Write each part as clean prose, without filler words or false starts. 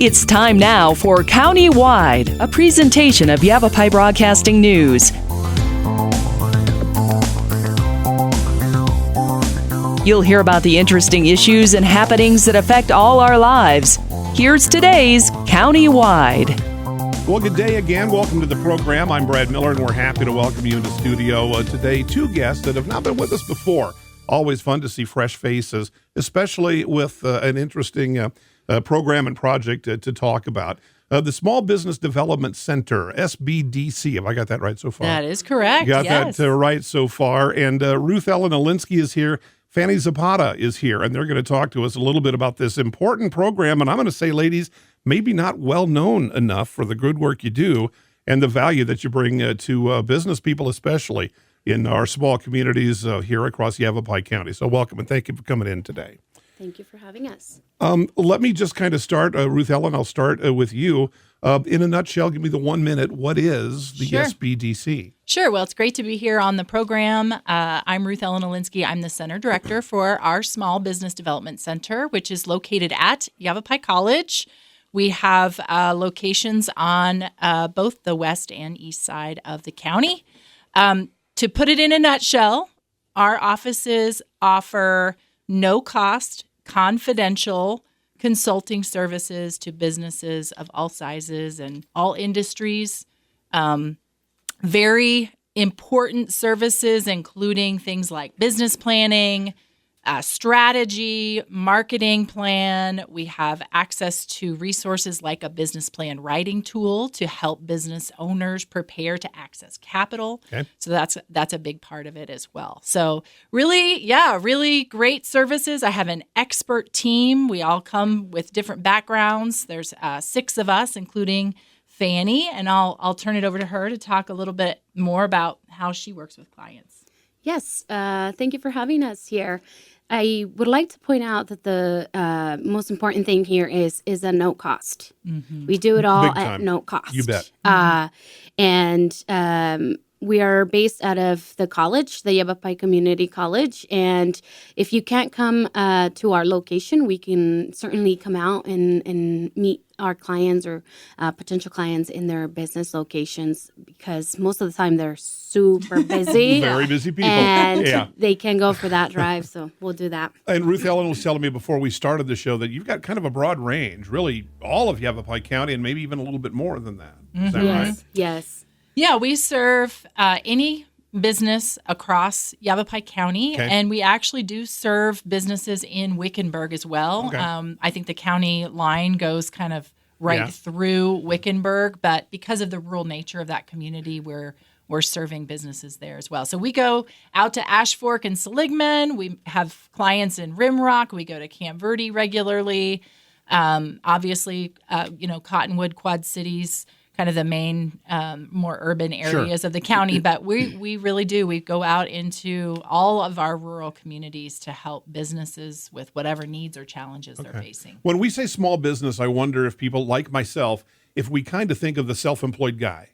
It's time now for County-Wide, a presentation of Yavapai Broadcasting News. You'll hear about the interesting issues and happenings that affect all our lives. Here's today's County-Wide. Well, good day again. Welcome to the program. I'm Brad Miller, and we're happy to welcome you into studio today. Two guests that have not been with us before. Always fun to see fresh faces, especially with an interesting program and project to talk about. The Small Business Development Center, SBDC. Have I got that right so far? That is correct. You got that right so far. And Ruth Elinksi is here. Fanny Zapata is here, and they're going to talk to us a little bit about this important program. And I'm going to say, ladies, maybe not well known enough for the good work you do and the value that you bring to business people, especially in our small communities here across Yavapai County. So welcome, and thank you for coming in today. Thank you for having us. Let me just kind of start, Ruth Ellen, I'll start with you. In a nutshell, give me the 1 minute. What is the SBDC? Sure. Well, it's great to be here on the program. I'm Ruth Elinksi. I'm the Center Director for our Small Business Development Center, which is located at Yavapai College. We have locations on both the west and east side of the county. To put it in a nutshell, our offices offer no-cost, confidential consulting services to businesses of all sizes and all industries. Very important services, including things like business planning, strategy, marketing plan. We have access to resources like a business plan writing tool to help business owners prepare to access capital. Okay. So that's a big part of it as well. So really great services. I have an expert team. We all come with different backgrounds. There's 6 of us, including Fanny, and I'll turn it over to her to talk a little bit more about how she works with clients. Yes, thank you for having us here. I would like to point out that the most important thing here is a no cost. Mm-hmm. We do it all at no cost. You bet. And we are based out of the college, the Yavapai Community College. And if you can't come to our location, we can certainly come out and meet our clients or potential clients in their business locations, because most of the time they're super busy. Very busy people. And they can go for that drive, so we'll do that. And Ruth Ellen was telling me before we started the show that you've got kind of a broad range, really all of Yavapai County and maybe even a little bit more than that. Is that right? Yes. Yeah, we serve any business across Yavapai County, and we actually do serve businesses in Wickenburg as well. Okay. I think the county line goes kind of through Wickenburg, but because of the rural nature of that community, we're serving businesses there as well. So we go out to Ash Fork and Seligman. We have clients in Rimrock. We go to Camp Verde regularly. Obviously, Cottonwood, Quad Cities, kind of the main, more urban areas of the county. But we really do. We go out into all of our rural communities to help businesses with whatever needs or challenges they're facing. When we say small business, I wonder if people like myself, if we kind of think of the self-employed guy,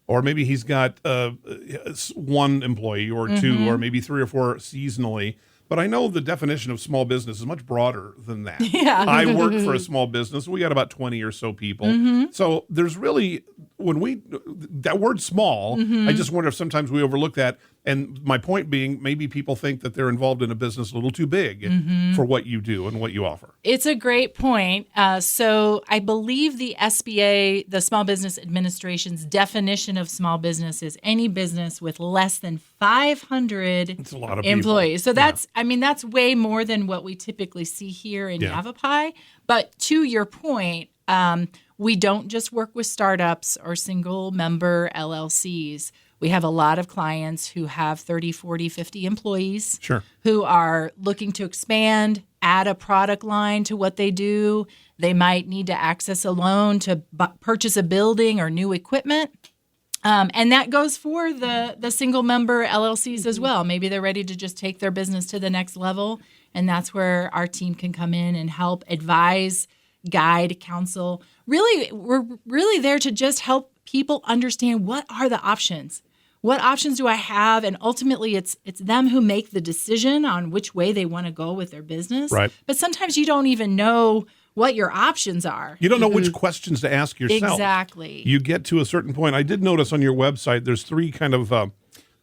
or maybe he's got 1 employee or 2 or maybe 3 or 4 seasonally. But I know the definition of small business is much broader than that. Yeah. I work for a small business. We got about 20 or so people. Mm-hmm. So there's really, that word small, I just wonder if sometimes we overlook that. And my point being, maybe people think that they're involved in a business a little too big for what you do and what you offer. It's a great point. So I believe the SBA, the Small Business Administration's definition of small business is any business with less than 500 employees. So that's way more than what we typically see here in Yavapai. But to your point, we don't just work with startups or single member LLCs. We have a lot of clients who have 30, 40, 50 employees who are looking to expand, add a product line to what they do. They might need to access a loan to purchase a building or new equipment. And that goes for the single member LLCs as well. Maybe they're ready to just take their business to the next level. And that's where our team can come in and help advise, guide, counsel. Really, we're really there to just help people understand what are the options. What options do I have? And ultimately, it's them who make the decision on which way they want to go with their business. Right. But sometimes you don't even know what your options are. You don't know which questions to ask yourself. Exactly. You get to a certain point. I did notice on your website there's 3 kind of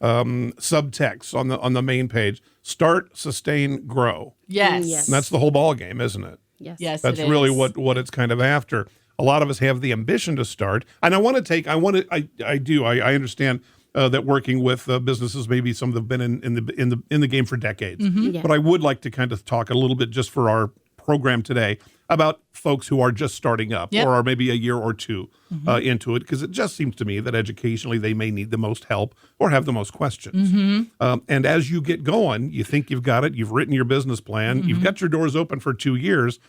subtexts on the main page: start, sustain, grow. Yes. Yes. And that's the whole ball game, isn't it? Yes, That's it really is. what it's kind of after. A lot of us have the ambition to start, and I understand that working with businesses, maybe some that have been in the game for decades. Yeah. But I would like to kind of talk a little bit, just for our program today, about folks who are just starting up or are maybe a year or two into it, because it just seems to me that educationally they may need the most help or have the most questions. And as you get going, you think you've got it, you've written your business plan, you've got your doors open for 2 years.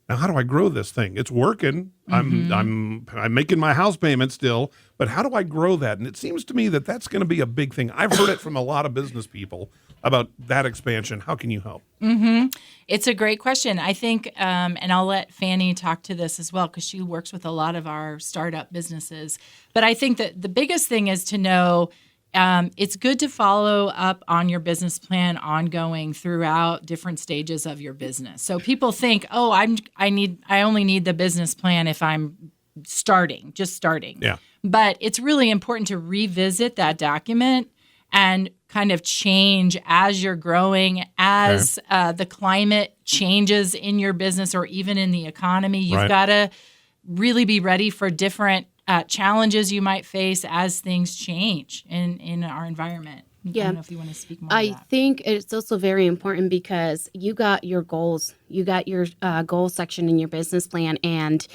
Now, how do I grow this thing? It's working. I'm making my house payment still, but how do I grow that? And it seems to me that that's going to be a big thing. I've heard it from a lot of business people about that expansion. How can you help? It's a great question. I think, and I'll let Fanny talk to this as well, because she works with a lot of our startup businesses. But I think that the biggest thing is to know it's good to follow up on your business plan ongoing throughout different stages of your business. So people think, oh, I only need the business plan if I'm just starting. Yeah. But it's really important to revisit that document and kind of change as you're growing, as the climate changes in your business or even in the economy. You've got to really be ready for different challenges you might face as things change in our environment. Yeah. I don't know if you want to speak more to I that. think it's also very important because you got your goals. You got your goal section in your business plan, and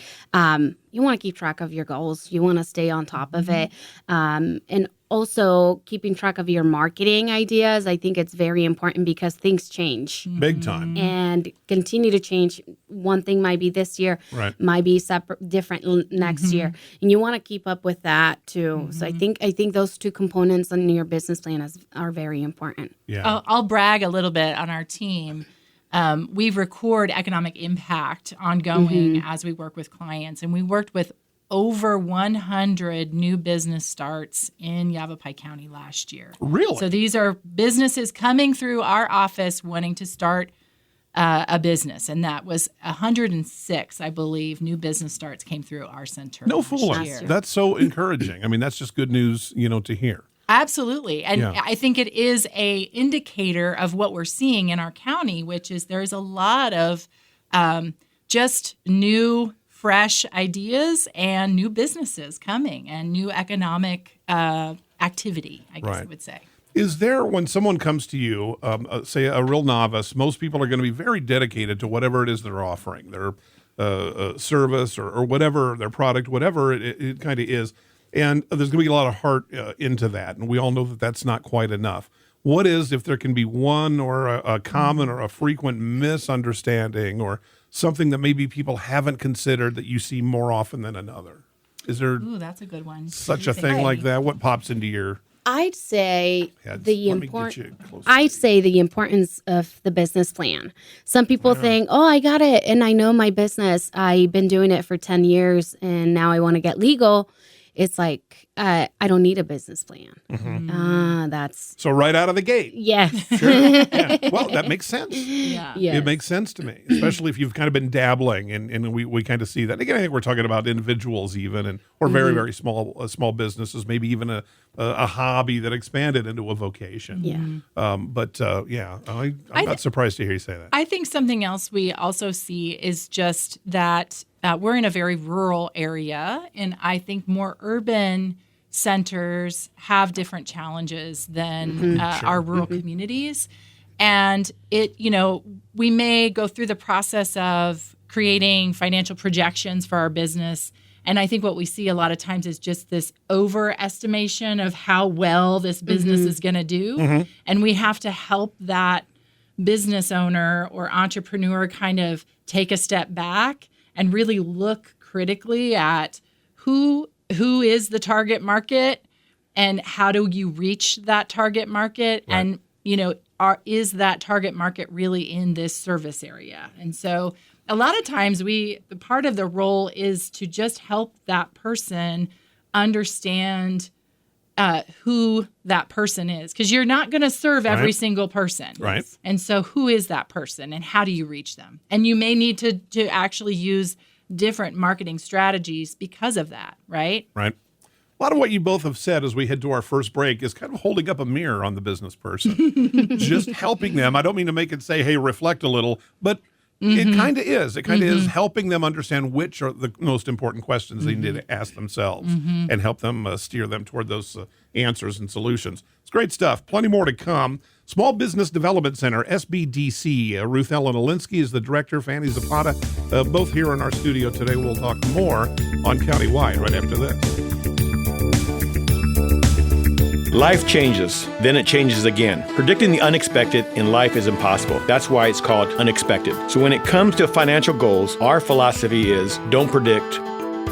you want to keep track of your goals. You want to stay on top of it. And also keeping track of your marketing ideas. I think it's very important because things change. Big time. And continue to change. One thing might be this year, might be different next year, and you want to keep up with that too. So I think those 2 components in your business plan are very important. Yeah. I'll brag a little bit on our team. We record economic impact ongoing as we work with clients, and we worked with over 100 new business starts in Yavapai County last year. Really? So these are businesses coming through our office wanting to start a business, and that was 106, I believe, new business starts came through our center. No last fooling. year. That's so encouraging. I mean, that's just good news, to hear. Absolutely. And I think it is a indicator of what we're seeing in our county, which is there's a lot of just new, fresh ideas and new businesses coming and new economic activity, I guess I would say. Is there, when someone comes to you, say a real novice, most people are going to be very dedicated to whatever it is they're offering, their service or whatever, their product, whatever it kind of is. And there's going to be a lot of heart into that. And we all know that that's not quite enough. What is, if there can be one or a common or a frequent misunderstanding or something that maybe people haven't considered that you see more often than another? Is there that's a good one. such a thing like that? What pops into your I'd say heads? the Let me get you important. closer. I'd say the importance of the business plan. Some people think, "Oh, I got it, and I know my business. I've been doing it for 10 years, and now I want to get legal." It's like I don't need a business plan. That's So right out of the gate. yes. Sure. Yeah. Well, that makes sense. Yeah. Yes. It makes sense to me, especially if you've kind of been dabbling, and we kind of see that. Again, I think we're talking about individuals even, or very, very small businesses, maybe even a hobby that expanded into a vocation. Yeah. I'm not surprised to hear you say that. I think something else we also see is just that we're in a very rural area, and I think more urban centers have different challenges than our rural communities. And we may go through the process of creating financial projections for our business. And I think what we see a lot of times is just this overestimation of how well this business is going to do. And we have to help that business owner or entrepreneur kind of take a step back and really look critically at who is the target market and how do you reach that target market, and is that target market really in this service area? And so a lot of times part of the role is to just help that person understand who that person is, because you're not going to serve every single person. Right. And so who is that person and how do you reach them? And you may need to actually use different marketing strategies because of that, right? Right. A lot of what you both have said as we head to our first break is kind of holding up a mirror on the business person, just helping them. I don't mean to make it say, hey, reflect a little, but it kind of is. It kind of is helping them understand which are the most important questions they need to ask themselves and help them steer them toward those answers and solutions. It's great stuff. Plenty more to come. Small Business Development Center, SBDC. Ruth Elinksi is the director. Fanny Zapata, both here in our studio today. We'll talk more on Countywide right after this. Life changes, then it changes again. Predicting the unexpected in life is impossible. That's why it's called unexpected. So when it comes to financial goals, our philosophy is don't predict,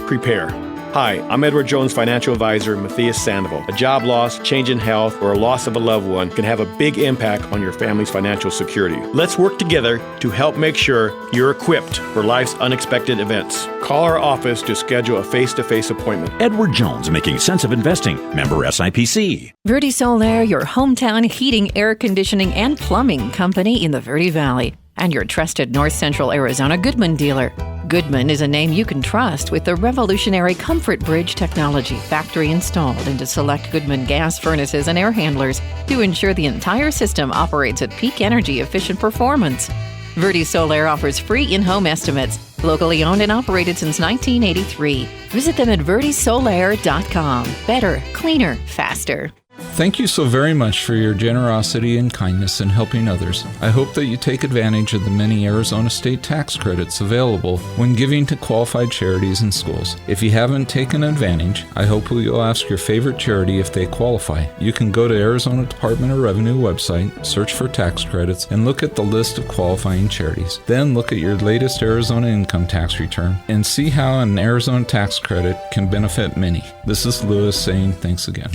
prepare. Hi, I'm Edward Jones financial advisor Matthias Sandoval. A job loss, change in health, or a loss of a loved one can have a big impact on your family's financial security. Let's work together to help make sure you're equipped for life's unexpected events. Call our office to schedule a face-to-face appointment. Edward Jones, making sense of investing. Member SIPC. Verde Solaire, your hometown heating, air conditioning, and plumbing company in the Verde Valley. And your trusted North Central Arizona Goodman dealer. Goodman is a name you can trust with the revolutionary Comfort Bridge technology factory installed into select Goodman gas furnaces and air handlers to ensure the entire system operates at peak energy efficient performance. Verde Solaire offers free in-home estimates, locally owned and operated since 1983. Visit them at verdesolaire.com. Better, cleaner, faster. Thank you so very much for your generosity and kindness in helping others. I hope that you take advantage of the many Arizona state tax credits available when giving to qualified charities and schools. If you haven't taken advantage, I hope you'll ask your favorite charity if they qualify. You can go to Arizona Department of Revenue website, search for tax credits, and look at the list of qualifying charities. Then look at your latest Arizona income tax return and see how an Arizona tax credit can benefit many. This is Lewis saying thanks again.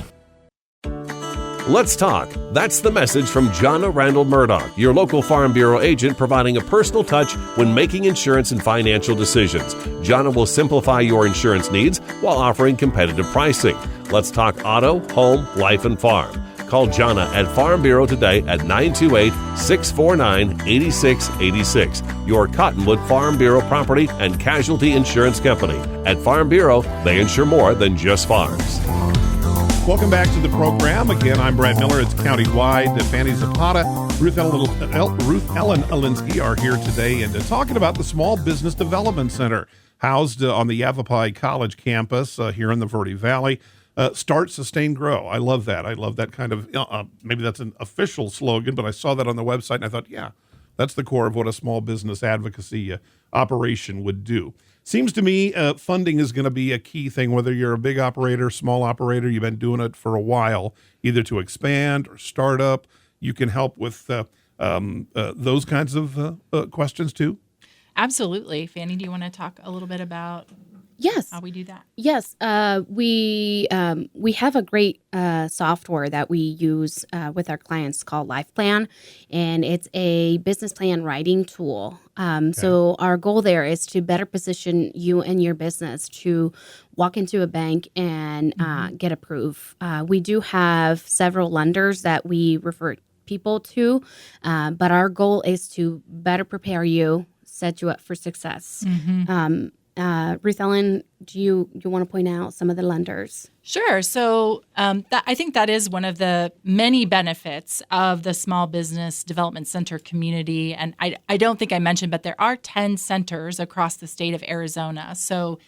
Let's talk. That's the message from Jonna Randall Murdoch, your local Farm Bureau agent, providing a personal touch when making insurance and financial decisions. Jonna will simplify your insurance needs while offering competitive pricing. Let's talk auto, home, life, and farm. Call Jonna at Farm Bureau today at 928-649-8686. Your Cottonwood Farm Bureau Property and Casualty Insurance Company. At Farm Bureau, they insure more than just farms. Welcome back to the program. Again, I'm Brad Miller. It's Countywide. Fanny Zapata, Ruth Ellen Elinksi are here today and talking about the Small Business Development Center, housed on the Yavapai College campus here in the Verde Valley. Start, sustain, grow. I love that. I love that kind of, maybe that's an official slogan, but I saw that on the website and I thought, yeah, that's the core of what a small business advocacy operation would do. Seems to me funding is going to be a key thing, whether you're a big operator, small operator, you've been doing it for a while, either to expand or start up. You can help with those kinds of questions too. Absolutely. Fanny, do you want to talk a little bit about how we do that? Yes. We have a great software that we use with our clients called LifePlan, and it's a business plan writing tool. So our goal there is to better position you and your business to walk into a bank and get approved. We do have several lenders that we refer people to, but our goal is to better prepare you, set you up for success. Ruth Ellen, do you want to point out some of the lenders? Sure. So I think that is one of the many benefits of the Small Business Development Center community. And I don't think I mentioned, but there are 10 centers across the state of Arizona. So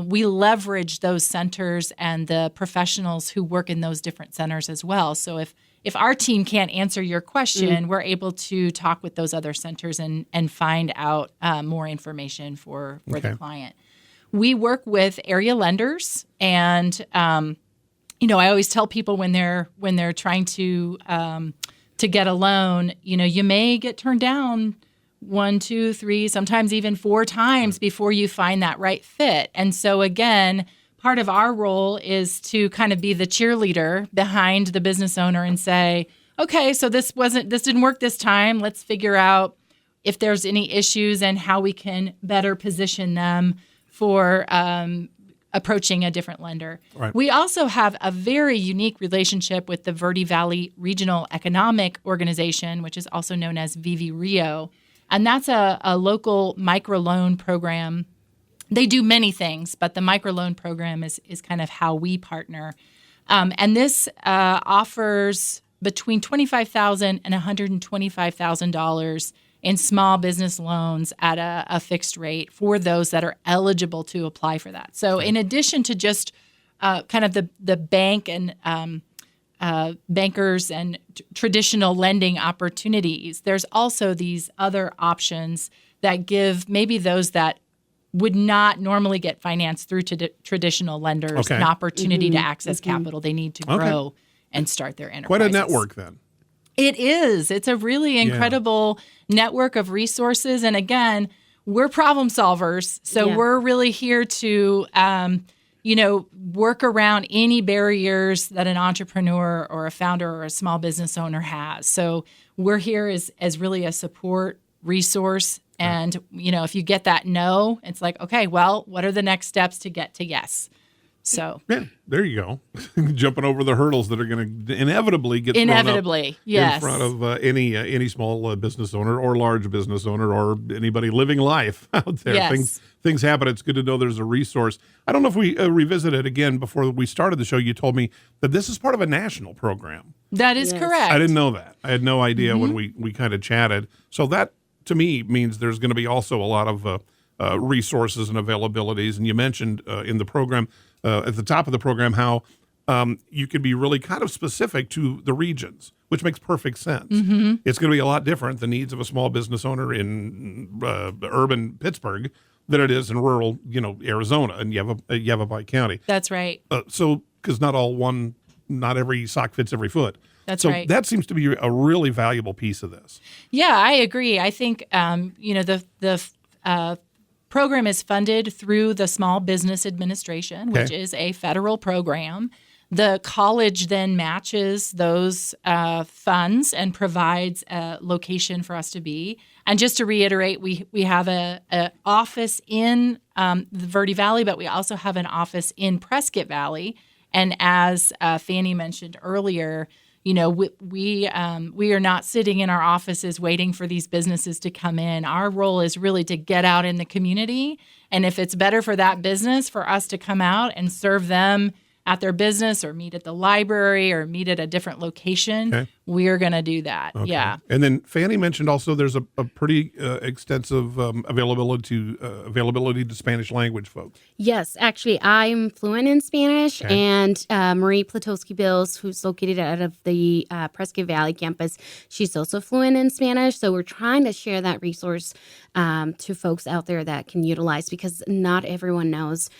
we leverage those centers and the professionals who work in those different centers as well. So if our team can't answer your question, we're able to talk with those other centers and find out more information for the client. We work with area lenders, and I always tell people when they're trying to get a loan, you may get turned down 1, 2, 3, sometimes even 4 times before you find that right fit. And so again, part of our role is to kind of be the cheerleader behind the business owner and say, okay, so this didn't work this time. Let's figure out if there's any issues and how we can better position them for a approaching a different lender. Right. We also have a very unique relationship with the Verde Valley Regional Economic Organization, which is also known as Vivi Rio. And that's a local microloan program. They do many things, but the microloan program is kind of how we partner. And this offers between $25,000 and $125,000 in small business loans at a fixed rate for those that are eligible to apply for that. So in addition to just kind of the bank and bankers and traditional lending opportunities, there's also these other options that give maybe those that would not normally get financed through traditional lenders an opportunity to access capital they need to grow and start their enterprises. Quite a network then. It is. It's a really incredible network of resources. And again, we're problem solvers. So we're really here to, work around any barriers that an entrepreneur or a founder or a small business owner has. So we're here as really a support resource. And, if you get that no, it's like, okay, well, what are the next steps to get to yes? So there you go. Jumping over the hurdles that are going to inevitably get thrown up in front of any small business owner or large business owner or anybody living life out there. Yes. Things happen. It's good to know there's a resource. I don't know if we revisited again before we started the show. You told me that this is part of a national program. That is correct. I didn't know that. I had no idea when we kind of chatted. So that to me means there's going to be also a lot of resources and availabilities. And you mentioned in the program, at the top of the program, how you can be really kind of specific to the regions, which makes perfect sense. It's going to be a lot different, the needs of a small business owner in urban Pittsburgh than it is in rural, Arizona and Yavapai County. That's right. So, because not every sock fits every foot. That's so right. That seems to be a really valuable piece of this. Yeah, I agree. I think, the program is funded through the Small Business Administration, which is a federal program. The college then matches those funds and provides a location for us to be. And just to reiterate, we have an office in the Verde Valley, but we also have an office in Prescott Valley. And as Fanny mentioned earlier, we are not sitting in our offices waiting for these businesses to come in. Our role is really to get out in the community. And if it's better for that business for us to come out and serve them at their business or meet at the library or meet at a different location, we're going to do that. Okay. Yeah. And then Fanny mentioned also there's a pretty extensive availability to Spanish language folks. Yes, actually, I'm fluent in Spanish, and Marie Platowski-Bills, who's located out of the Prescott Valley campus, she's also fluent in Spanish. So we're trying to share that resource to folks out there that can utilize, because not everyone knows.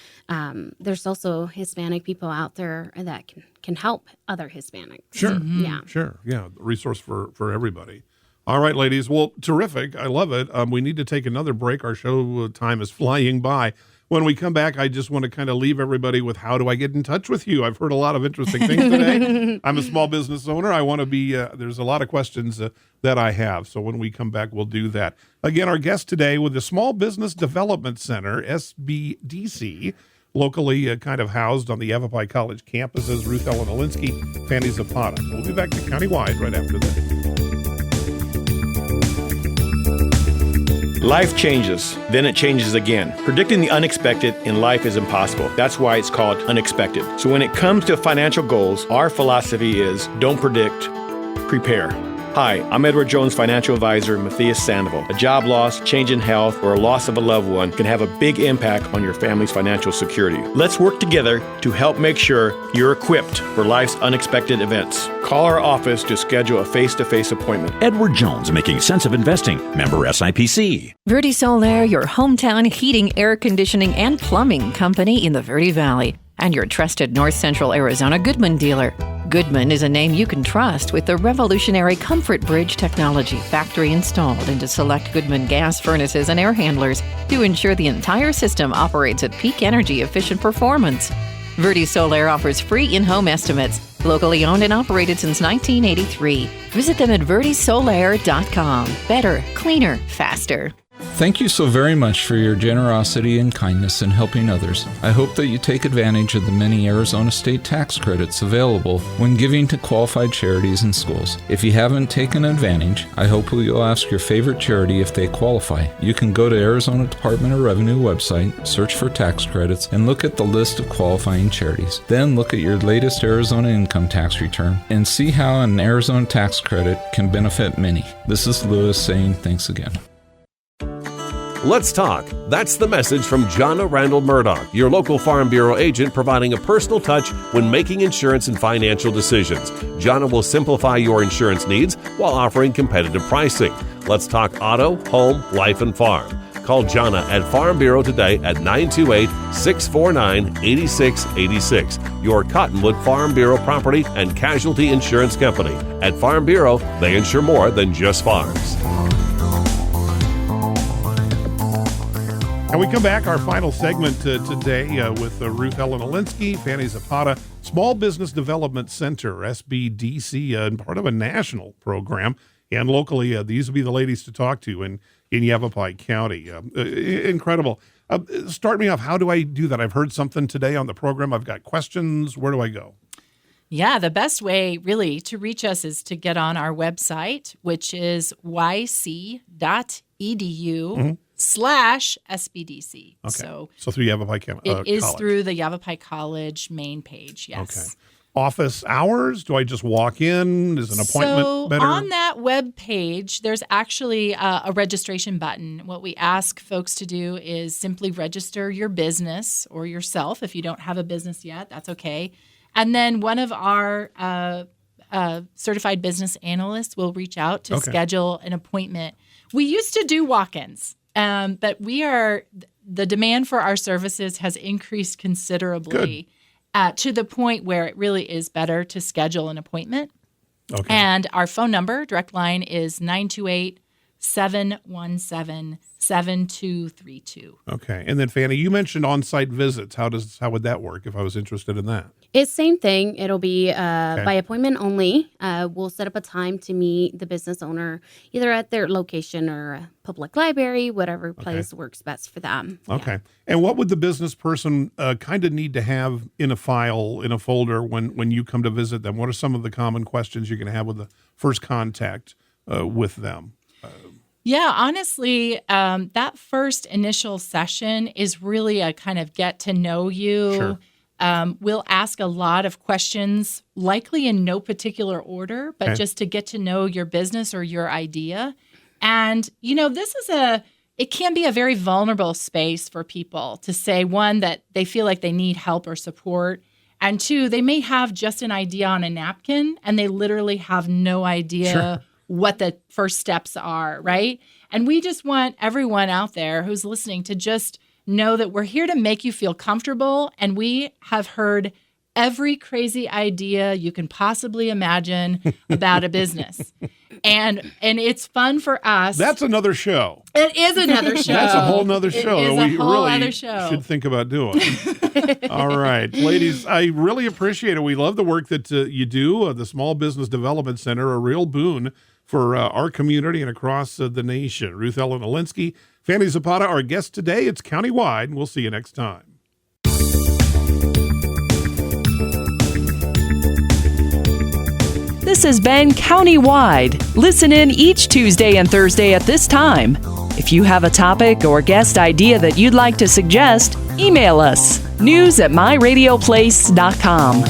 There's also Hispanic people out there that can help other Hispanics. Sure. Yeah. Sure. Yeah. Resource for everybody. All right, ladies. Well, terrific. I love it. We need to take another break. Our show time is flying by. When we come back, I just want to kind of leave everybody with, how do I get in touch with you? I've heard a lot of interesting things today. I'm a small business owner. I want to be, there's a lot of questions that I have. So when we come back, we'll do that. Again, our guest today with the Small Business Development Center, SBDC, locally kind of housed on the Yavapai College campus, is Ruth Elinksi Fanny Zapata. So we'll be back to Countywide right after this. Life changes, then it changes again. Predicting the unexpected in life is impossible. That's why it's called unexpected. So when it comes to financial goals, our philosophy is don't predict, prepare. Hi, I'm Edward Jones financial advisor Matthias Sandoval. A job loss, change in health, or a loss of a loved one can have a big impact on your family's financial security. Let's work together to help make sure you're equipped for life's unexpected events. Call our office to schedule a face-to-face appointment. Edward Jones, making sense of investing. Member SIPC. Verde Solaire, your hometown heating, air conditioning, and plumbing company in the Verde Valley, and your trusted North Central Arizona Goodman dealer. Goodman is a name you can trust with the revolutionary Comfort Bridge technology, factory installed into select Goodman gas furnaces and air handlers to ensure the entire system operates at peak energy efficient performance. Verde Solaire offers free in-home estimates, locally owned and operated since 1983. Visit them at verdesolaire.com. Better, cleaner, faster. Thank you so very much for your generosity and kindness in helping others. I hope that you take advantage of the many Arizona state tax credits available when giving to qualified charities and schools. If you haven't taken advantage, I hope you'll ask your favorite charity if they qualify. You can go to Arizona Department of Revenue website, search for tax credits, and look at the list of qualifying charities. Then look at your latest Arizona income tax return and see how an Arizona tax credit can benefit many. This is Lewis saying thanks again. Let's talk. That's the message from Jonna Randall Murdoch, your local Farm Bureau agent, providing a personal touch when making insurance and financial decisions. Jonna will simplify your insurance needs while offering competitive pricing. Let's talk auto, home, life, and farm. Call Jonna at Farm Bureau today at 928-649-8686. Your Cottonwood Farm Bureau Property and Casualty Insurance Company. At Farm Bureau, they insure more than just farms. And we come back, our final segment today with Ruth Elinksi Fanny, Zapata, Small Business Development Center, SBDC, and part of a national program. And locally, these will be the ladies to talk to in Yavapai County. Incredible. Start me off. How do I do that? I've heard something today on the program. I've got questions. Where do I go? Yeah, the best way really to reach us is to get on our website, which is yc.edu/SBDC. Okay. So through Yavapai County. It is through the Yavapai College main page, yes. Okay. Office hours? Do I just walk in? Is an appointment better? So on that web page, there's actually a registration button. What we ask folks to do is simply register your business or yourself. If you don't have a business yet, that's okay. And then one of our certified business analysts will reach out to schedule an appointment. We used to do walk-ins, but the demand for our services has increased considerably to the point where it really is better to schedule an appointment. Okay. And our phone number, direct line, is 928-717-7232. Okay. And then, Fanny, you mentioned on-site visits. How would that work if I was interested in that? It's same thing. It'll be by appointment only. We'll set up a time to meet the business owner either at their location or a public library, whatever place works best for them. Okay. Yeah. And what would the business person kind of need to have in a file, in a folder when you come to visit them? What are some of the common questions you're going to have with the first contact with them? Yeah, honestly, that first initial session is really a kind of get to know you. Sure. We'll ask a lot of questions, likely in no particular order, but just to get to know your business or your idea. And, it can be a very vulnerable space for people to say, one, that they feel like they need help or support. And two, they may have just an idea on a napkin and they literally have no idea what the first steps are, right? And we just want everyone out there who's listening to just know that we're here to make you feel comfortable, and we have heard every crazy idea you can possibly imagine about a business. And it's fun for us. That's another show. It is another show. That's a whole nother show It is that we a whole really other show. should think about doing. All right. Ladies, I really appreciate it. We love the work that you do. The Small Business Development Center, a real boon for our community and across the nation. Ruth Elinksi, Fanny Zapata, our guest today. It's countywide. We'll see you next time. This has been Countywide. Listen in each Tuesday and Thursday at this time. If you have a topic or guest idea that you'd like to suggest, email us, news@myradioplace.com.